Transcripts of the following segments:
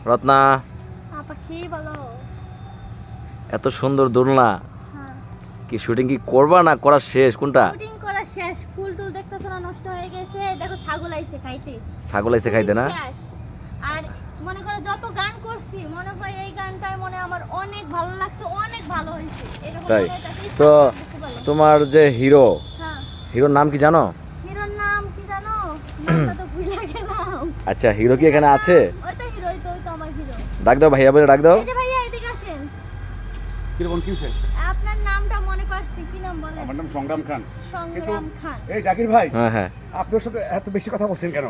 রত্না, পাখি বলো। এত সুন্দর দোলনা, হ্যাঁ, কি শুটিং কি করবা না করা শেষ কোনটা? শুটিং করা শেষ। ফুল টুল দেখতেছো না, নষ্ট হয়ে গেছে। দেখো ছাগল আইছে খাইতে। ছাগল আইছে খাইতে না? শেষ। আর মনে করো যত গান করছি, মনে হয় এই গানটাই মনে আমার অনেক ভালো লাগছে, অনেক ভালো হয়েছে। এরকম তাই মনে হইতাছে, তো দেখতে ভালো। তোমার যে হিরো, হ্যাঁ, হিরোর নাম কি জানো? হিরোর নাম কি জানো? নামটা তো ভুলে গেলাম। আচ্ছা, হিরো কি এখানে আছে? ওই তো হিরোই, তো ওই তো আমার হিরো। ডাক দাও ভাইয়া বলে ডাক দাও। এই যে ভাইয়া এদিকে আসেন। কিরকম কি হয়েছে? আপনার নামটা মনে পাচ্ছি, কি নাম বলেন? আমার নাম সংগ্রাম খান। সংগ্রাম খান। এই জাকির ভাই, হ্যাঁ হ্যাঁ, আপনার সাথে এত বেশি কথা বলছেন কেন?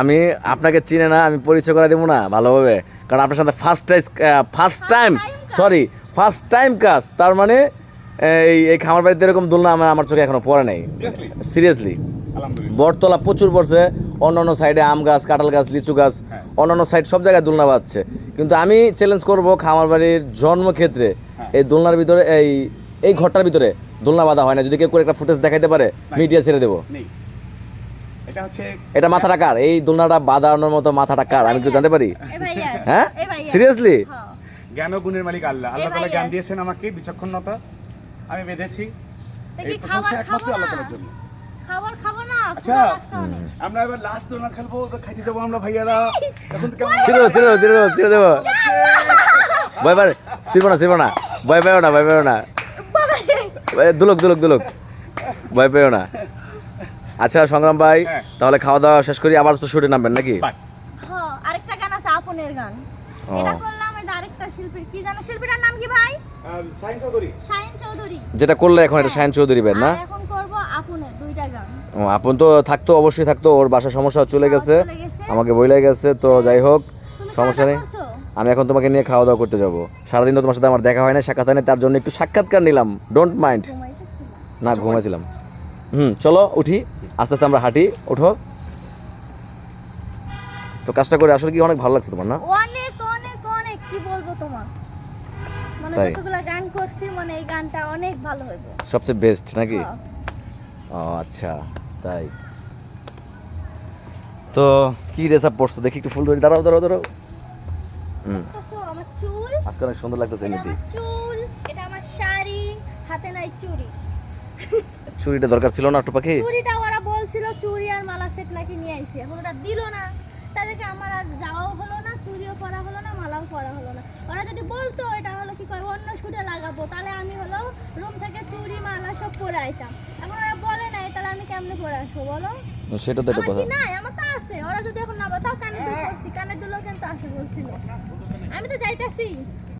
আমি আপনাকে চিনে না, আমি পরিচয় করে দেবো না ভালোভাবে, কারণ আপনার সাথে ফার্স্ট টাইম কাজ। তার মানে এই খামার বাড়িতে এরকম দোলনা আমার চোখে এখনো পড়ে নাই, সিরিয়াসলি। আলহামদুলিল্লাহ। বটতলা প্রচুর পড়ছে, অন্যান্য সাইডে আম গাছ, কাঁঠাল গাছ, লিচু গাছ, হ্যাঁ। অন্যান্য সাইড সব জায়গায় দোলনা বাজছে, কিন্তু আমি চ্যালেঞ্জ করব খামার বাড়ির জন্মক্ষেত্রে হ্যাঁ। এই দোলনার ভিতরে এই ঘরটার ভিতরে দোলনা বাঁধা হয় না। যদি কেউ করে একটা ফুটেজ দেখাইতে পারে, মিডিয়া ছেড়ে দেবো। নেই, এটা হচ্ছে এটা মাথাটা কার? এই দোলনাটা বাঁধানোর মতো মাথাটা কার, আমি কি জানতে পারি? এই ভাইয়া। হ্যাঁ, এই ভাইয়া। সিরিয়াসলি? হ্যাঁ। জ্ঞান ও গুণের মালিক আল্লাহ। আল্লাহ তাআলা ভাইয়া। জ্ঞান দিয়েছেন আমাকে, বিচক্ষণতা আমি বেঁধেছি। তা এই কি প্রশংসা খাবার একমাত্র খাবো আল্লাহ না? তাআলার জন্য। খাবার খাবো না? আচ্ছা। ক্ষুধা লাগছে অনেক। আমরা এবার লাস্ট দোলনা খেলবো, ওটা খাইতে যাবো আমরা ভাইয়ারা। এখন কেমন ছিড়ে দেবো। ভয় পাই, ছিড়বো না, ভয় পাইও না, দুলুক, ভয় পাইও না। আচ্ছা সংগ্রাম ভাই, হ্যাঁ। তাহলে খাওয়া দাওয়া শেষ করি, আবার তো শুটে নামবেন নাকি? বাই। হ্যাঁ, আরেকটা গান আছে আপনের গান। ও। এটা করলাম, এই আরেকটা শিল্পী, কি জানো শিল্পীটার নাম কি ভাই? সাইন চৌধুরী। শাহিন চৌধুরী। যেটা করলে এখন এটা শাহিন চৌধুরী বের না? আর এখন করব আপনের দুইটা গান। ও, আপন তো থাকতো, অবশ্যই থাকতো, ওর বাসার সমস্যা চলে গেছে, চলে গেছে। আমাকে বইলে গেছে, তো যাই হোক তুমি সমস্যা নেই। খাওয়া দাওয়া করছো? আমি এখন তোমাকে নিয়ে খাওয়া দাওয়া করতে যাবো। সারাদিন তো তোমার সাথে আমার দেখা হয় না, সাক্ষাৎ হয় না, তার জন্য একটু সাক্ষাৎকার নিলাম, ডোন্ট মাইন্ড। ঘুমাইতেছিলাম। না, ঘুমাইছিলাম। চলো উঠি, আস্তে আস্তে আমরা হাঁটি, ওঠো। তো কাজটা করে আসলে কি অনেক ভালো লাগছে তোমার না? অনেক অনেক অনেক, কি বলবো তোমার, মানে তাই? যতগুলা গান করছি, মানে এই গানটা অনেক ভালো হইবে। সবচেয়ে বেস্ট নাকি? হ্যাঁ। ও আচ্ছা, তাই। তো কি ড্রেস আপ পরছো দেখি, একটু ফুল ধরি, দাঁড়াও। দেখতেছো আমার চুল? আজকে অনেক সুন্দর লাগতেছে এটা এমনিতে। আমার চুল, এটা আমার শাড়ি, হাতে নাই চুড়ি। চুরিটা দরকার ছিল না একটু পাখি? চুড়িটা ওরা বলছিল চুড়ি আর মালা সেট নাকি নিয়ে আইছে, এখন ওটা দিল না। তাদেরকে আমার আর যাওয়াও হলো না, চুড়িও পরা হলো না, মালাও পরা হলো না। ওরা যদি বলতো এটা হলো কি কয় অন্য শুটে লাগাবো, তাহলে আমি হলো রুম থেকে চুড়ি মালা সব পরে আইতাম। এখন ওরা বলে নাই, তাহলে আমি কেমনে পরে আসবো বলো? সেটা তো একটা আমার কথা। কি নাই, আমার তো আছে। ওরা যদি এখন না বলে, তাও কানে দুল করছি, কানে দুলও কিন্তু আসে বলছিল। আমি তো যাইতাছি।